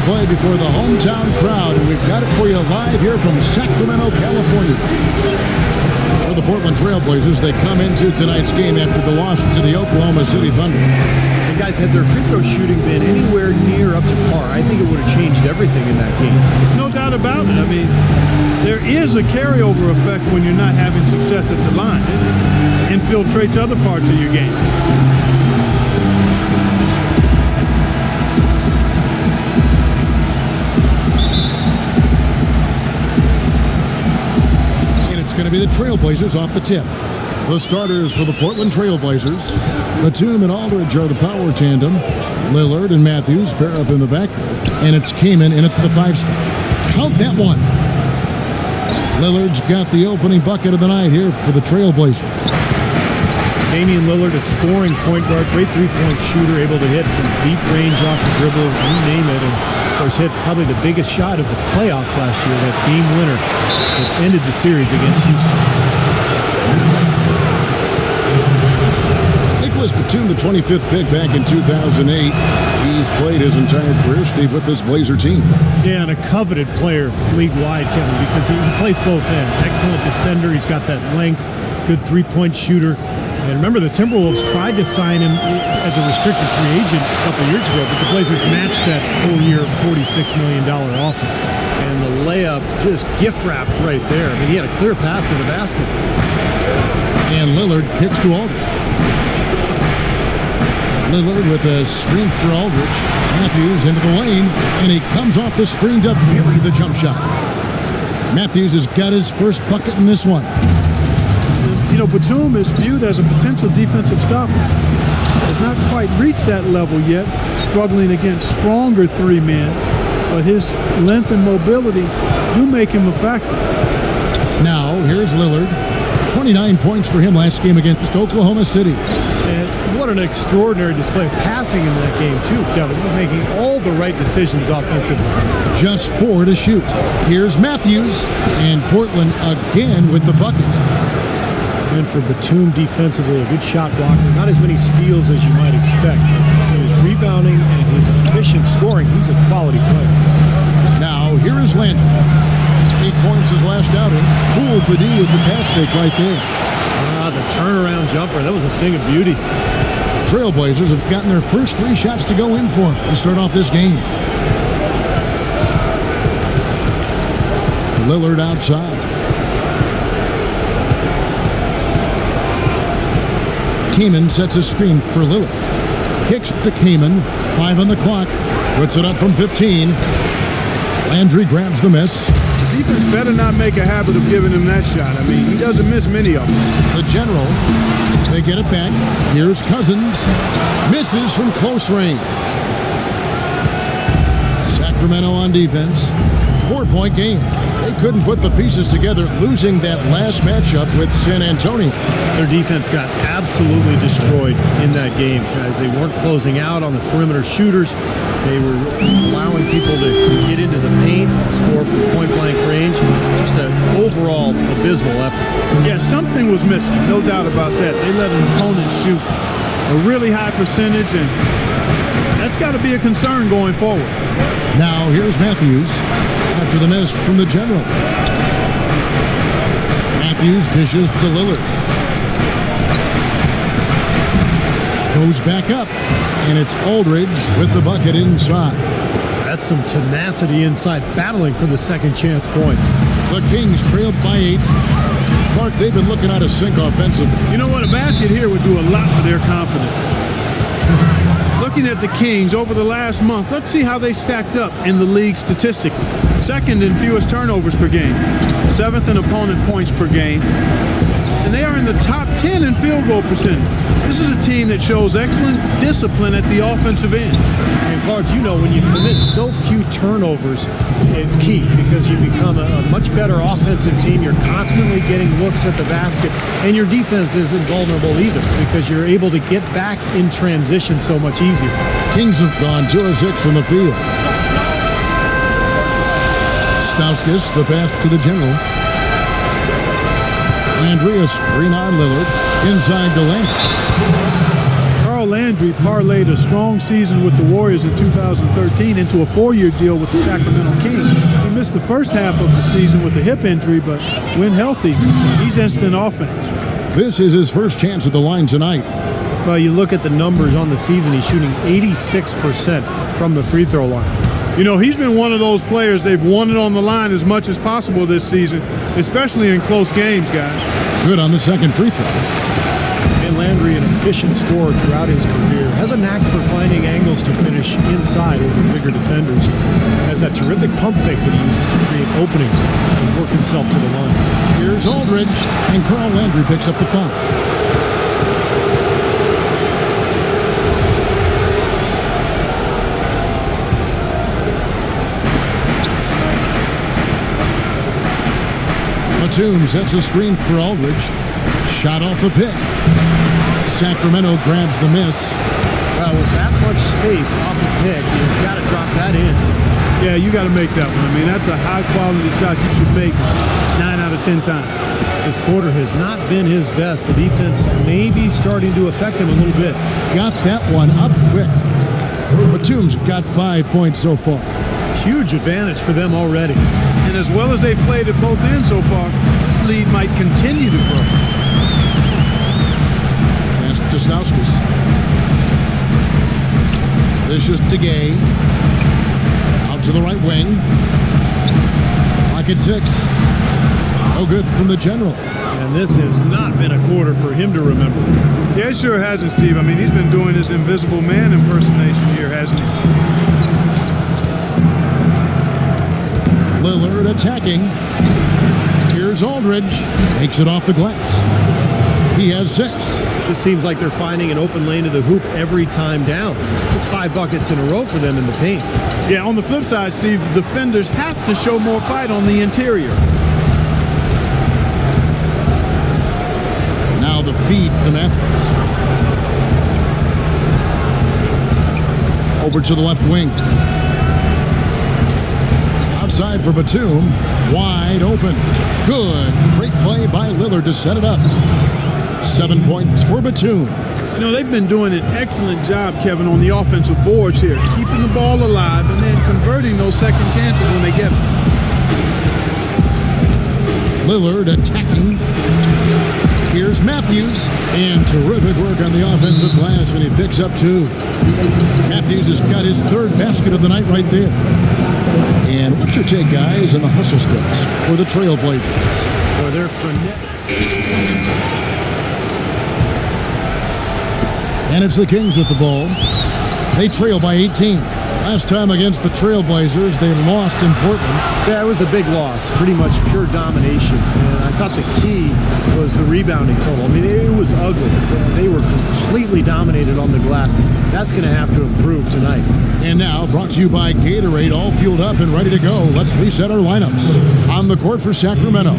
play before the hometown crowd, and we've got it for you live here from Sacramento, California. For the Portland Trail Blazers, they come into tonight's game after the loss to the Oklahoma City Thunder. The guys, had their free throw shooting been anywhere near up to par, I think it would have changed everything in that game. No doubt about it. I mean, there is a carryover effect when you're not having success at the line. It infiltrates other parts of your game. Going to be the Trailblazers off the tip. The starters for the Portland Trailblazers. Batum and Aldridge are the power tandem. Lillard and Matthews pair up in the back. And it's Kaman in at the 5 spot. Count that one. Lillard's got the opening bucket of the night here for the Trailblazers. Damian Lillard, a scoring point guard, great three-point shooter, able to hit from deep range off the dribble, you name it. And of course hit probably the biggest shot of the playoffs last year, that game winner that ended the series against Houston. Nicholas Batum, the 25th pick back in 2008. He's played his entire career, Steve, with this Blazer team. Yeah, and a coveted player league-wide, Kevin, because he plays both ends. Excellent defender. He's got that length, good three-point shooter. And remember, the Timberwolves tried to sign him as a restricted free agent a couple years ago, but the Blazers matched that full-year $46 million offer. And the layup just gift-wrapped right there. I mean, he had a clear path to the basket. And Lillard kicks to Aldridge. Lillard with a screen for Aldridge. Matthews into the lane, and he comes off the screen to bury the jump shot. Matthews has got his first bucket in this one. You know, Batum is viewed as a potential defensive stopper. Has not quite reached that level yet, struggling against stronger three men, but his length and mobility do make him a factor. Now, here's Lillard. 29 points for him last game against Oklahoma City. And what an extraordinary display of passing in that game, too, Kevin. He's making all the right decisions offensively. Just 4 to shoot. Here's Matthews, and Portland again with the bucket. And for Batum defensively, a good shot blocker. Not as many steals as you might expect. His rebounding and his efficient scoring, he's a quality player. Now, here is Landry. 8 points his last outing. Cooled the D with the pass fake right there. The turnaround jumper, that was a thing of beauty. Trailblazers have gotten their first 3 shots to go in for to start off this game. Lillard outside. Kaman sets a screen for Lillard. Kicks to Kaman. 5 on the clock. Puts it up from 15. Landry grabs the miss. The defense better not make a habit of giving him that shot. I mean, he doesn't miss many of them. The General, they get it back. Here's Cousins. Misses from close range. Sacramento on defense. 4-point game. They couldn't put the pieces together, losing that last matchup with San Antonio. Their defense got absolutely destroyed in that game, guys. They weren't closing out on the perimeter shooters. They were allowing people to get into the paint, score from point-blank range. Just an overall abysmal effort. Yeah, something was missing, no doubt about that. They let an opponent shoot a really high percentage, and that's got to be a concern going forward. Now here's Matthews after the miss from the General. Matthews dishes to Lillard. Goes back up, and it's Aldridge with the bucket inside. That's some tenacity inside, battling for the second chance points. The Kings trailed by 8. Clark, they've been looking out of sync offensively. You know what? A basket here would do a lot for their confidence. Looking at the Kings over the last month, let's see how they stacked up in the league statistically. Second in fewest turnovers per game. 7th in opponent points per game. And they are in the top 10 in field goal percentage. This is a team that shows excellent discipline at the offensive end. And Clark, you know, when you commit so few turnovers, it's key because you become a much better offensive team. You're constantly getting looks at the basket, and your defense isn't vulnerable either because you're able to get back in transition so much easier. Kings have gone 2 of 6 from the field. Stauskas, the pass to the General. Landry, a screen on Lillard. Inside to Landry. Carl Landry injury parlayed a strong season with the Warriors in 2013 into a 4-year deal with the Sacramento Kings. He missed the first half of the season with a hip injury, but when healthy, he's instant offense. This is his first chance at the line tonight. Well, you look at the numbers on the season, he's shooting 86% from the free throw line. You know, he's been one of those players, they've won it on the line as much as possible this season, especially in close games, guys. Good on the second free throw. And Landry, an efficient scorer throughout his career, has a knack for finding angles to finish inside over bigger defenders. Has that terrific pump fake that he uses to create openings and work himself to the line. Here's Aldridge, and Carl Landry picks up the foul. Batum sets a screen for Aldridge. Shot off the pick. Sacramento grabs the miss. Well, with that much space off the pick, you've got to drop that in. Yeah, you got to make that one. I mean, that's a high-quality shot you should make 9 out of 10 times. This quarter has not been his best. The defense may be starting to affect him a little bit. Got that one up quick. Batum's got 5 points so far. Huge advantage for them already. And as well as they've played at both ends so far, this lead might continue to grow. Pass to Stauskas. This is Gay. Out to the right wing. Pocket 6. No good from the general. And this has not been a quarter for him to remember. Yeah, it sure hasn't, Steve. I mean, he's been doing his invisible man impersonation here, hasn't he? Lillard attacking. Here's Aldridge. Makes it off the glass. He has 6. Just seems like they're finding an open lane to the hoop every time down. It's 5 buckets in a row for them in the paint. Yeah, on the flip side, Steve, the defenders have to show more fight on the interior. Now the feed to Matthews. Over to the left wing. Outside for Batum. Wide open. Good. Great play by Lillard to set it up. 7 points for Batum. You know, they've been doing an excellent job, Kevin, on the offensive boards here, keeping the ball alive and then converting those second chances when they get them. Lillard attacking. Here's Matthews. And terrific work on the offensive glass, and he picks up 2. Matthews has got his 3rd basket of the night right there. And what's your take, guys, on the hustle stretch for the Trailblazers? Or they're frenetic. And it's the Kings with the ball. They trail by 18. Last time against the Trailblazers, they lost in Portland. Yeah, it was a big loss. Pretty much pure domination. And I thought the key was the rebounding total. I mean, it was ugly. They were completely dominated on the glass. That's going to have to improve tonight. And now, brought to you by Gatorade, all fueled up and ready to go. Let's reset our lineups. On the court for Sacramento.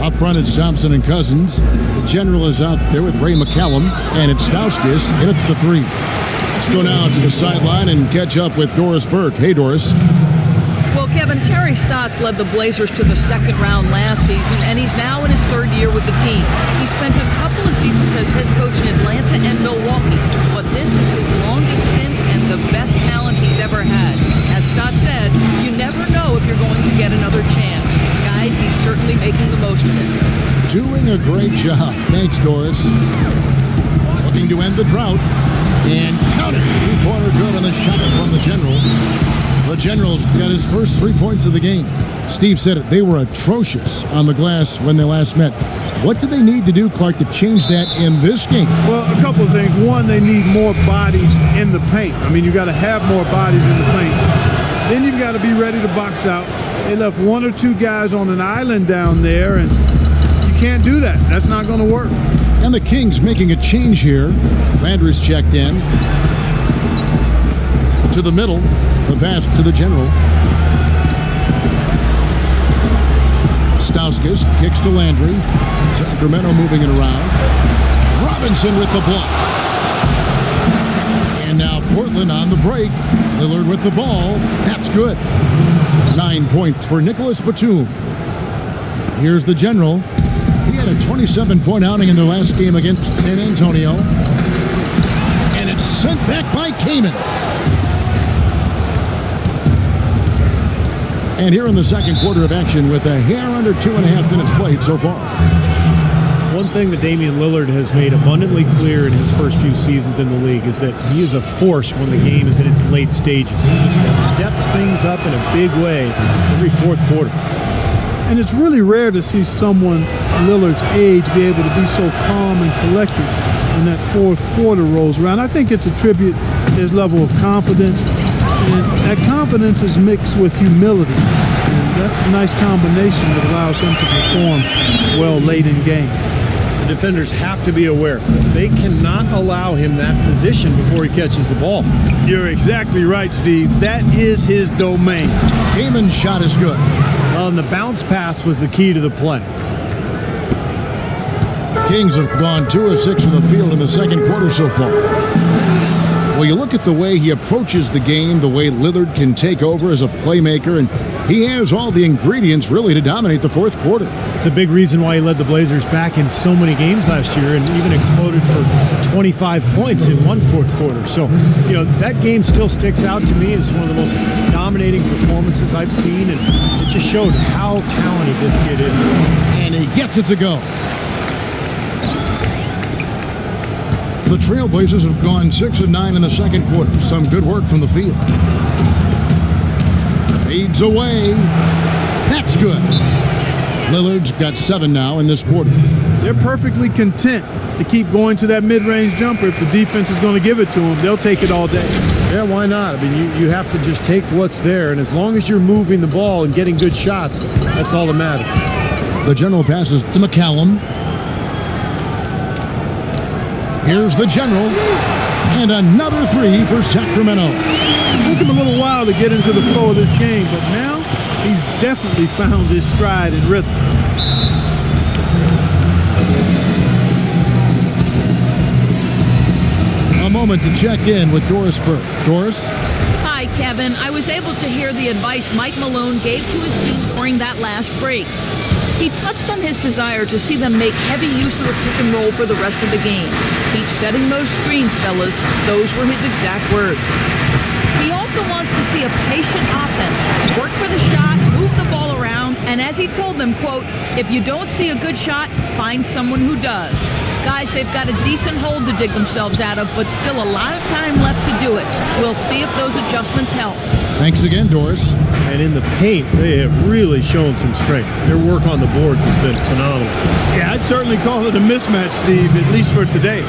Up front, it's Thompson and Cousins. The general is out there with Ray McCallum. And it's Stauskas in at the 3. Let's go now to the sideline and catch up with Doris Burke. Hey, Doris. Well, Kevin, Terry Stotts led the Blazers to the 2nd round last season, and he's now in his 3rd year with the team. He spent a couple of seasons as head coach in Atlanta and Milwaukee, but this is his longest stint and the best talent he's ever had. As Stotts said, you never know if you're going to get another chance. Guys, he's certainly making the most of it. Doing a great job. Thanks, Doris. Looking to end the drought. And count it. 3-pointer good on the shot from the general. The general's got his first 3 points of the game. Steve said it. They were atrocious on the glass when they last met. What do they need to do, Clark, to change that in this game? Well, a couple of things. One, they need more bodies in the paint. I mean, you got to have more bodies in the paint. Then you've got to be ready to box out. They left 1 or 2 guys on an island down there, and you can't do that. That's not going to work. And the Kings making a change here. Landry's checked in. To the middle. The pass to the general. Stauskas kicks to Landry. Sacramento moving it around. Robinson with the block. And now Portland on the break. Lillard with the ball. That's good. 9 points for Nicholas Batum. Here's the general. He had a 27-point outing in their last game against San Antonio. And it's sent back by Kamen. And here in the second quarter of action with a hair under 2.5 minutes played so far. One thing that Damian Lillard has made abundantly clear in his first few seasons in the league is that he is a force when the game is in its late stages. He just steps things up in a big way every fourth quarter. And it's really rare to see someone Lillard's age be able to be so calm and collected when that fourth quarter rolls around. I think it's a tribute to his level of confidence. And that confidence is mixed with humility. And that's a nice combination that allows him to perform well late in game. The defenders have to be aware. They cannot allow him that position before he catches the ball. You're exactly right, Steve. That is his domain. Kamen's shot is good. Well, and the bounce pass was the key to the play. Kings have gone 2 of 6 from the field in the second quarter so far. Well, you look at the way he approaches the game, the way Lillard can take over as a playmaker, and he has all the ingredients really to dominate the fourth quarter. It's a big reason why he led the Blazers back in so many games last year and even exploded for 25 points in one fourth quarter. So, that game still sticks out to me as one of the most dominating performances I've seen, and it just showed how talented this kid is. And he gets it to go. The Trailblazers have gone 6 of 9 in the second quarter. Some good work from the field. Fades away. That's good. Lillard's got 7 now in this quarter. They're perfectly content to keep going to that mid-range jumper. If the defense is going to give it to them, they'll take it all day. Yeah, why not? I mean, you have to just take what's there, and as long as you're moving the ball and getting good shots, that's all that matters. The general passes to McCallum. Here's the general, and another 3 for Sacramento. It took him a little while to get into the flow of this game, but now he's definitely found his stride and rhythm. A moment to check in with Doris Burke. Doris? Hi, Kevin. I was able to hear the advice Mike Malone gave to his team during that last break. He touched on his desire to see them make heavy use of the pick and roll for the rest of the game. Keep setting those screens, fellas. Those were his exact words. He also wants to see a patient offense. Work for the shot, move the ball around, and as he told them, quote, if you don't see a good shot, find someone who does. Guys, they've got a decent hole to dig themselves out of, but still a lot of time left to do it. We'll see if those adjustments help. Thanks again, Doris. And in the paint, they have really shown some strength. Their work on the boards has been phenomenal. Yeah, I'd certainly call it a mismatch, Steve, at least for today.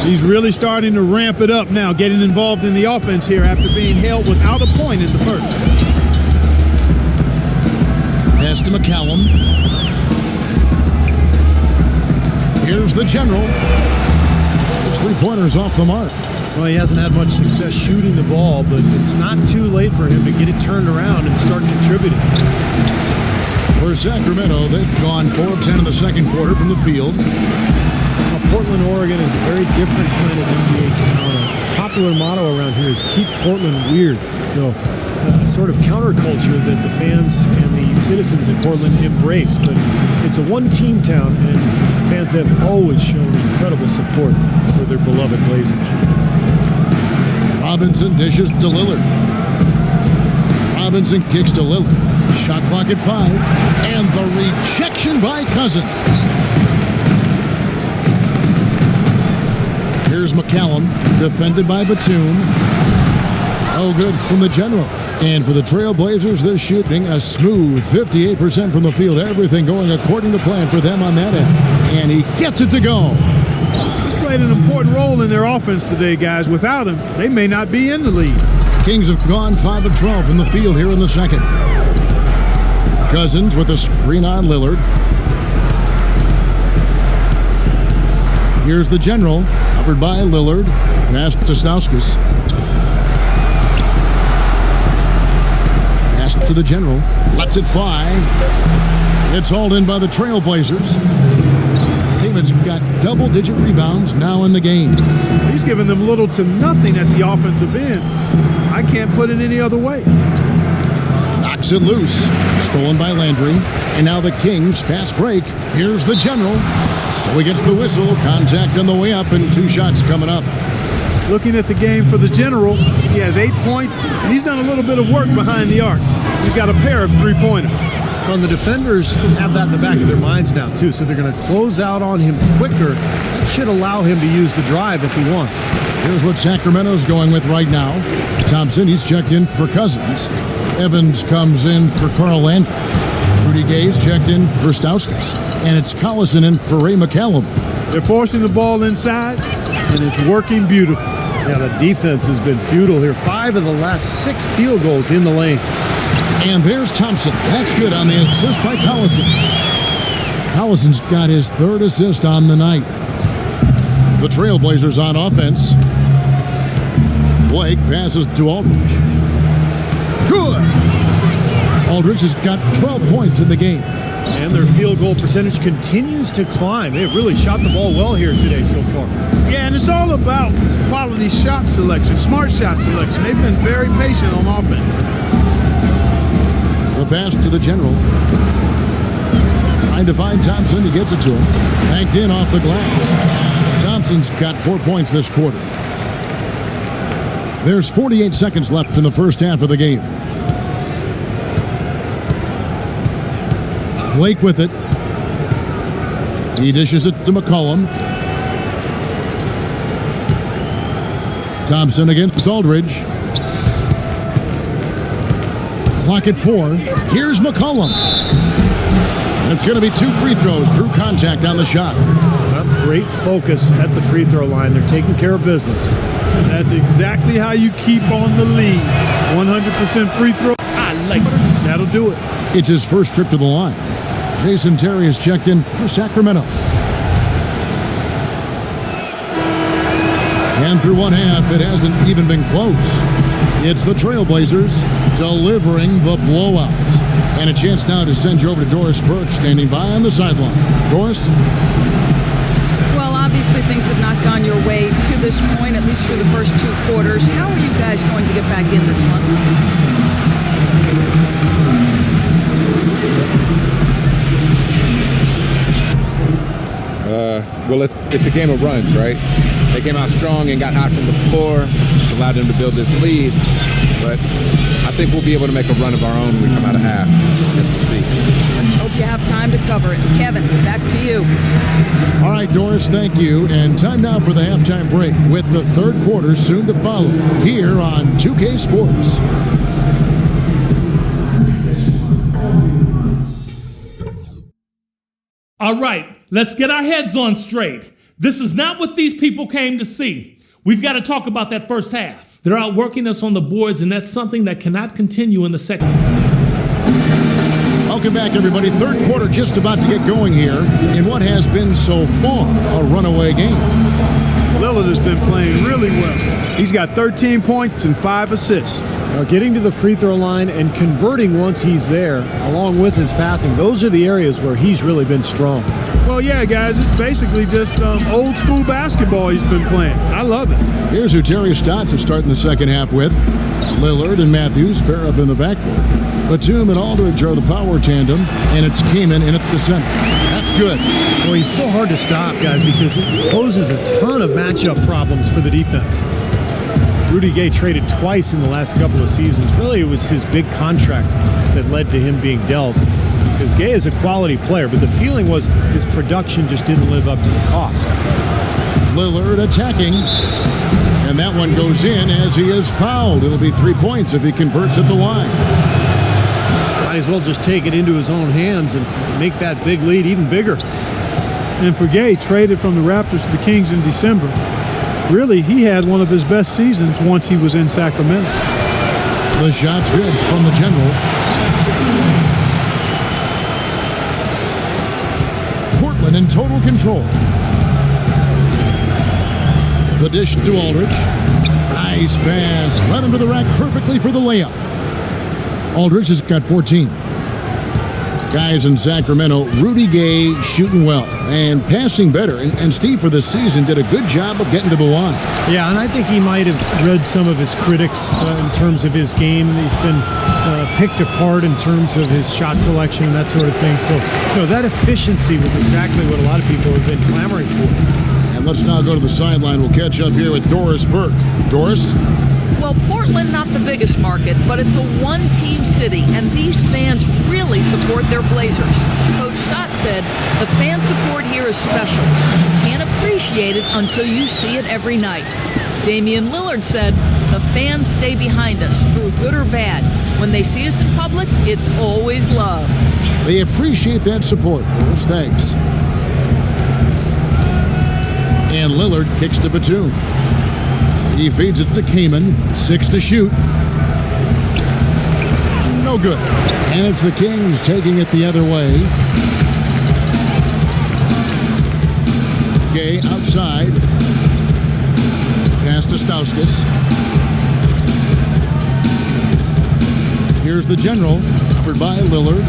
He's really starting to ramp it up now, getting involved in the offense here after being held without a point in the first. Pass to McCallum. Here's the general. His 3-pointers off the mark. Well, he hasn't had much success shooting the ball, but it's not too late for him to get it turned around and start contributing. For Sacramento, they've gone 4 of 10 in the second quarter from the field. Well, Portland, Oregon is a very different kind of NBA town. A popular motto around here is keep Portland weird. So a sort of counterculture that the fans and the citizens in Portland embrace. But it's a one-team town, and fans have always shown incredible support for their beloved Blazers. Robinson dishes to Lillard. Robinson kicks to Lillard. Shot clock at 5. And the rejection by Cousins. Here's McCallum, defended by Batum. Oh, good from the general. And for the Trailblazers, they're shooting a smooth 58% from the field. Everything going according to plan for them on that end. And he gets it to go. Played an important role in their offense today, guys. Without him, they may not be in the lead. Kings have gone 5 of 12 from the field here in the second. Cousins with a screen on Lillard. Here's the general, covered by Lillard. Pass to Stauskas. Pass to the general. Lets it fly. It's hauled in by the Trailblazers. David's got double-digit rebounds now in the game. He's given them little to nothing at the offensive end. I can't put it any other way. Knocks it loose. Stolen by Landry. And now the Kings fast break. Here's the general. So he gets the whistle. Contact on the way up and 2 shots coming up. Looking at the game for the General, he has 8 points, and he's done a little bit of work behind the arc. He's got a pair of three-pointers. Well, the defenders have that in the back of their minds now, too, so they're going to close out on him quicker. That should allow him to use the drive if he wants. Here's what Sacramento's going with right now. Thompson, he's checked in for Cousins. Evans comes in for Carl Landry. Rudy Gay's checked in for Stauskas. And it's Collison in for Ray McCallum. They're forcing the ball inside, and it's working beautiful. Yeah, the defense has been futile here. 5 of the last 6 field goals in the lane. And there's Thompson. That's good on the assist by Collison. Collison's got his 3rd assist on the night. The Trailblazers on offense. Blake passes to Aldridge. Good! Aldridge has got 12 points in the game. And their field goal percentage continues to climb. They've really shot the ball well here today so far. Yeah, and it's all about quality shot selection, smart shot selection. They've been very patient on offense. The pass to the General. Trying to find Thompson. He gets it to him. Banked in off the glass. Thompson's got 4 points this quarter. There's 48 seconds left in the first half of the game. Blake with it. He dishes it to McCollum. Thompson against Aldridge. Clock at 4. Here's McCollum. And it's going to be 2 free throws. Drew contact on the shot. Great focus at the free throw line. They're taking care of business. That's exactly how you keep on the lead. 100% free throw. I like it. That'll do it. It's his first trip to the line. Jason Terry is checked in for Sacramento. And through one half, it hasn't even been close. It's the Trailblazers delivering the blowout. And a chance now to send you over to Doris Burke, standing by on the sideline. Doris? Well, obviously things have not gone your way to this point, at least through the first 2 quarters. How are you guys going to get back in this one? Well, it's a game of runs, right? They came out strong and got hot from the floor, which allowed them to build this lead. But I think we'll be able to make a run of our own when we come out of half. I guess we'll see. Let's hope you have time to cover it. Kevin, back to you. All right, Doris, thank you. And time now for the halftime break with the 3rd quarter soon to follow here on 2K Sports. All right, let's get our heads on straight. This is not what these people came to see. We've got to talk about that first half. They're outworking us on the boards, and that's something that cannot continue in the second. Welcome back, everybody. 3rd quarter just about to get going here in what has been so far a runaway game. Lillard has been playing really well. He's got 13 points and 5 assists. Now getting to the free throw line and converting once he's there, along with his passing, those are the areas where he's really been strong. Well, yeah, guys, it's basically just old school basketball he's been playing. I love it. Here's who Terry Stotts is starting the second half with. Lillard and Matthews pair up in the backcourt. Batum and Aldridge are the power tandem, and it's Kaman in at the center. That's good. Well, he's so hard to stop, guys, because it poses a ton of matchup problems for the defense. Rudy Gay traded twice in the last couple of seasons. Really, it was his big contract that led to him being dealt. Because Gay is a quality player, but the feeling was his production just didn't live up to the cost. Lillard attacking. And that one goes in as he is fouled. It'll be 3 points if he converts at the line. Might as well just take it into his own hands and make that big lead even bigger. And for Gay, traded from the Raptors to the Kings in December. Really, he had one of his best seasons once he was in Sacramento. The shot's good from the General. Portland in total control. The dish to Aldridge. Nice pass. Right into the rack perfectly for the layup. Aldridge has got 14. Guys in Sacramento, Rudy Gay shooting well and passing better. And Steve, for this season, did a good job of getting to the line. Yeah, and I think he might have read some of his critics in terms of his game. He's been picked apart in terms of his shot selection and that sort of thing. So, that efficiency was exactly what a lot of people have been clamoring for. And Let's now go to the sideline. We'll catch up here with Doris Burke. Doris? Well, Portland, not the biggest market, but it's a one-team city, and these fans really support their Blazers. Coach Stott said, the fan support here is special. You can't appreciate it until you see it every night. Damian Lillard said, the fans stay behind us through good or bad. When they see us in public, it's always love. They appreciate that support, Doris. Thanks. And Lillard kicks to Batum. He feeds it to Kaman. 6 to shoot. No good. And it's the Kings taking it the other way. Gay outside. Pass to Stauskas. Here's the general. Covered by Lillard.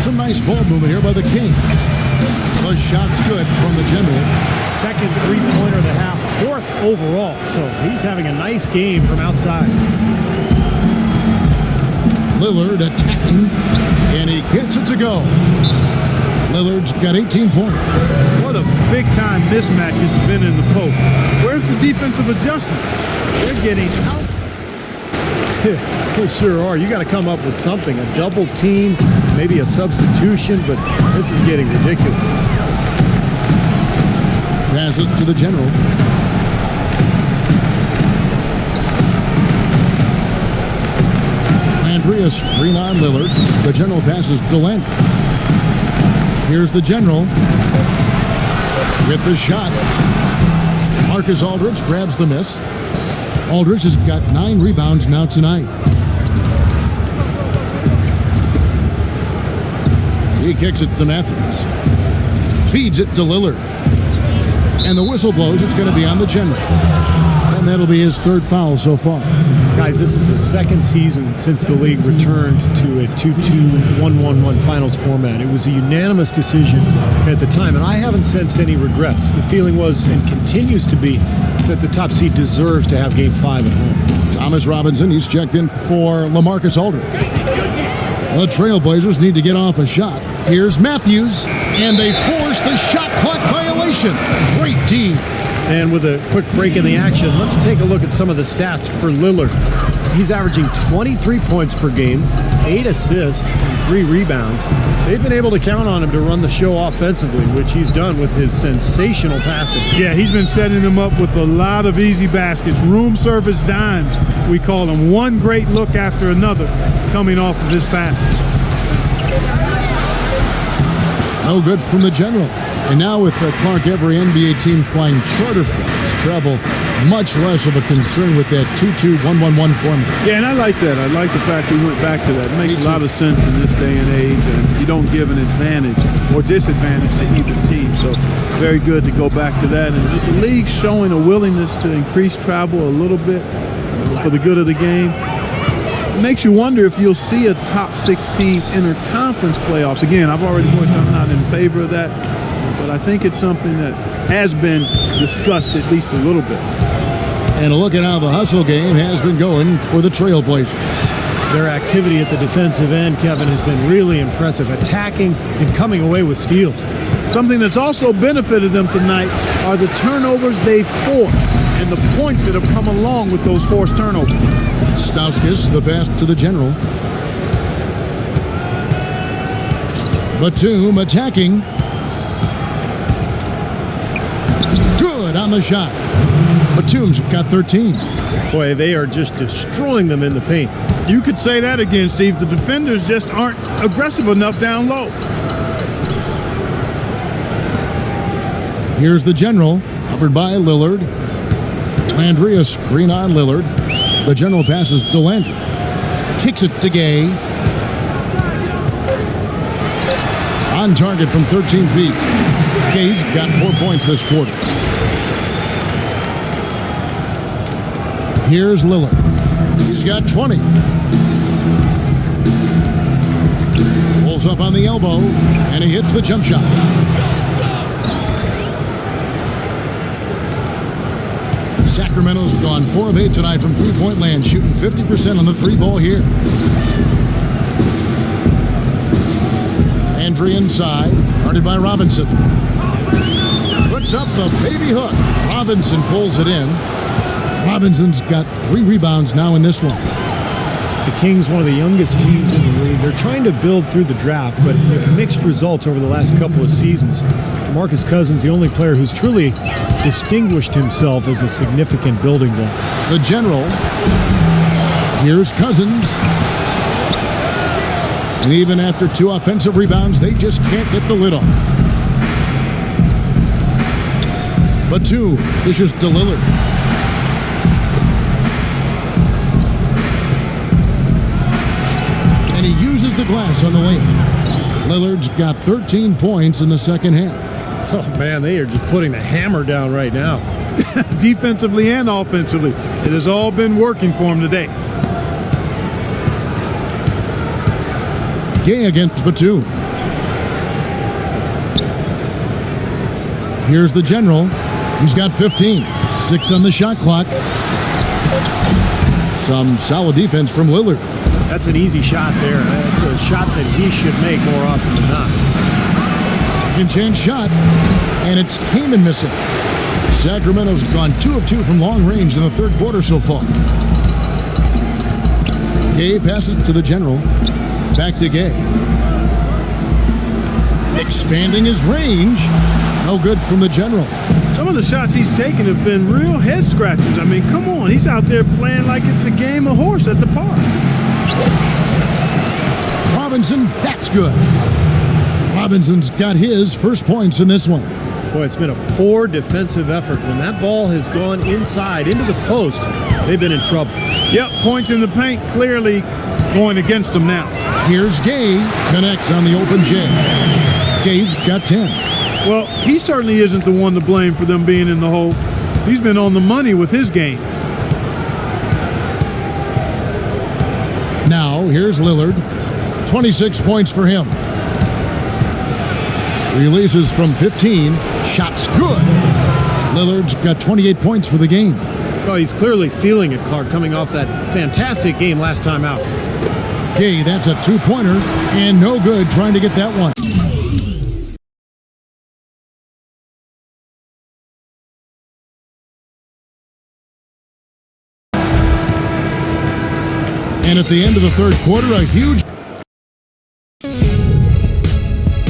Some nice ball movement here by the Kings. The shot's good from the general. Second three-pointer of the half, 4th overall. So he's having a nice game from outside. Lillard attacking, and he gets it to go. Lillard's got 18 points. What a big-time mismatch it's been in the post. Where's the defensive adjustment? They're getting out. They sure are. You got to come up with something, a double team, maybe a substitution, but this is getting ridiculous. Passes to the general. Andrea screen on Lillard. The general passes to Landry. Here's the general with the shot. Marcus Aldridge grabs the miss. Aldridge has got 9 rebounds now tonight. He kicks it to Matthews. Feeds it to Lillard. And the whistle blows. It's going to be on the general. And that'll be his 3rd foul so far. Guys, this is the 2nd season since the league returned to a 2-2-1-1-1 finals format. It was a unanimous decision at the time, and I haven't sensed any regrets. The feeling was, and continues to be, that the top seed deserves to have Game 5 at home. Thomas Robinson, he's checked in for LaMarcus Aldridge. The Trailblazers need to get off a shot. Here's Matthews, and they force the shot clock violation. Great team. And with a quick break in the action, let's take a look at some of the stats for Lillard. He's averaging 23 points per game, 8 assists, and 3 rebounds. They've been able to count on him to run the show offensively, which he's done with his sensational passing. Yeah, he's been setting them up with a lot of easy baskets, room service dimes, we call them. One great look after another coming off of his passes. No good from the general. And now with Clark, every NBA team flying charter flights, travel much less of a concern with that 2-2-1-1-1 format. Yeah, and I like that. I like the fact we went back to that. It makes a lot of sense in this day and age, and you don't give an advantage or disadvantage to either team. So very good to go back to that. And with the league showing a willingness to increase travel a little bit for the good of the game, it makes you wonder if you'll see a top 16 interconference playoffs. Again, I've already voiced I'm not in favor of that, but I think it's something that has been discussed at least a little bit. And a look at how the hustle game has been going for the Trailblazers. Their activity at the defensive end, Kevin, has been really impressive, attacking and coming away with steals. Something that's also benefited them tonight are the turnovers they forced and the points that have come along with those forced turnovers. Stauskas, the pass to the general. Batum attacking. Good on the shot. Batum's got 13. Boy, they are just destroying them in the paint. You could say that again, Steve. The defenders just aren't aggressive enough down low. Here's the general, covered by Lillard. Landry, a screen on Lillard. The general passes to Landry. Kicks it to Gay. On target from 13 feet. Gay's got 4 points this quarter. Here's Lillard. He's got 20. Pulls up on the elbow, and he hits the jump shot. Sacramento's gone 4 of 8 tonight from three-point land, shooting 50% on the 3-ball here. Andrew inside, guarded by Robinson. Puts puts up the baby hook. Robinson pulls it in. Robinson's got 3 rebounds now in this one. The Kings, one of the youngest teams in the league. They're trying to build through the draft, but they've mixed results over the last couple of seasons. DeMarcus Cousins, the only player who's truly distinguished himself as a significant building block. The general. Here's Cousins. And even after 2 offensive rebounds, they just can't get the lid off. Batum dishes to Lillard. And he uses the glass on the layup. Lillard's got 13 points in the second half. Oh, man, they are just putting the hammer down right now. Defensively and offensively, it has all been working for him today. Gay against Batum. Here's the general. He's got 15. 6 on the shot clock. Some solid defense from Lillard. That's an easy shot there. That's a shot that he should make more often than not. Second chance shot, and it's Kaman missing. Sacramento's gone 2 of 2 from long range in the third quarter so far. Gay passes to the general. Back to Gay. Expanding his range. No good from the general. Some of the shots he's taken have been real head scratchers. I mean, come on. He's out there playing like it's a game of horse at the park. Robinson, that's good. Robinson's got his first points in this one. Boy, it's been a poor defensive effort. When that ball has gone inside into the post, they've been in trouble. Yep, points in the paint clearly going against them now. Here's Gay, connects on the open J. Gay's got 10. Well, he certainly isn't the one to blame for them being in the hole. He's been on the money with his game. Now, here's Lillard. 26 points for him. Releases from 15. Shot's good. Lillard's got 28 points for the game. Well, he's clearly feeling it, Clark, coming off that fantastic game last time out. Gay, that's a 2-pointer, and no good trying to get that one. And at the end of the third quarter, a huge...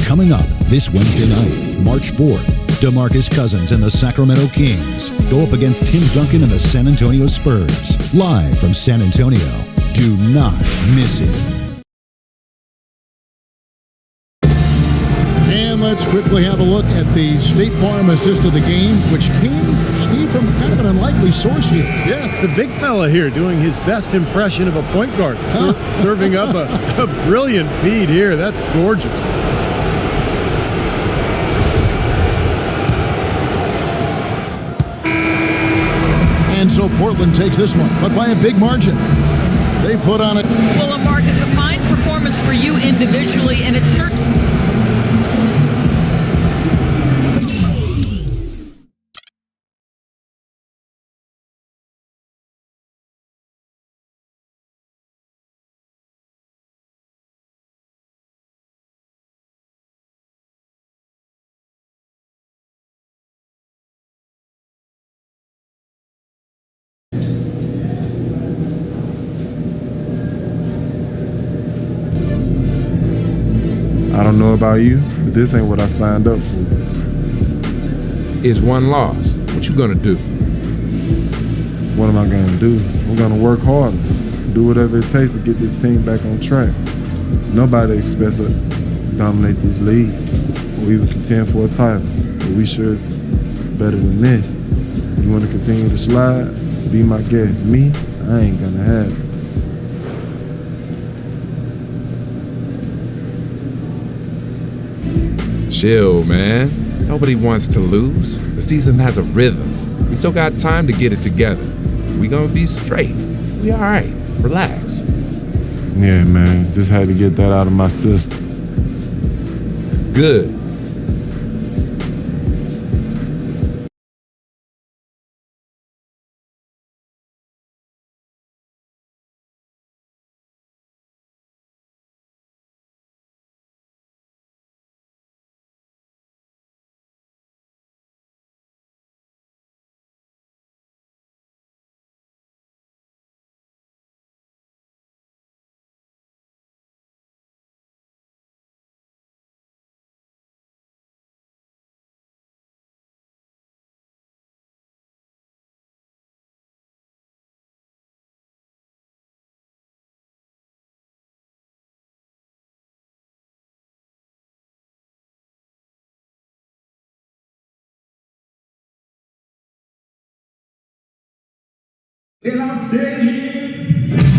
Coming up this Wednesday night, March 4th, DeMarcus Cousins and the Sacramento Kings go up against Tim Duncan and the San Antonio Spurs. Live from San Antonio. Do not miss it. And let's quickly have a look at the State Farm assist of the game, which came, Steve, from kind of an unlikely source here. Yes, the big fella here doing his best impression of a point guard, serving up a brilliant feed here. That's gorgeous. And so Portland takes this one, but by a big margin. They put on it. Well, Marcus, a fine performance for you individually, and it's certain. I don't know about you, but this ain't what I signed up for. It's one loss. What you gonna do? What am I gonna do? I'm gonna work harder, do whatever it takes to get this team back on track. Nobody expects us to dominate this league or even contend for a title, but we sure better than this. You wanna continue to slide? Be my guest. Me? I ain't gonna have it. Chill, man. Nobody wants to lose. The season has a rhythm. We still got time to get it together. We gonna be straight. We all right. Relax. Yeah, man. Just had to get that out of my system. Good. And I'll stay here.